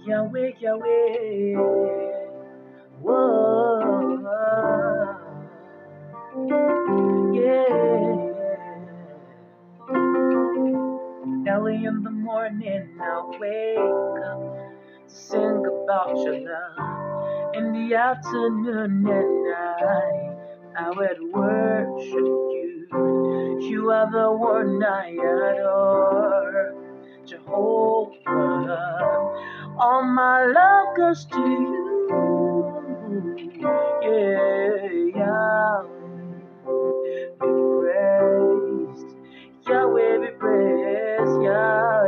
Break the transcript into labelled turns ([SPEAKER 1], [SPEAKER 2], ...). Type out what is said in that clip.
[SPEAKER 1] Yahweh, Yahweh. Whoa, yeah. Early in the morning, I wake up, sing about your love. In the afternoon and night, I would worship you. You are the one I adore, Jehovah. All my love goes to you, yeah. Be praised, Yahweh be praised, Yahweh.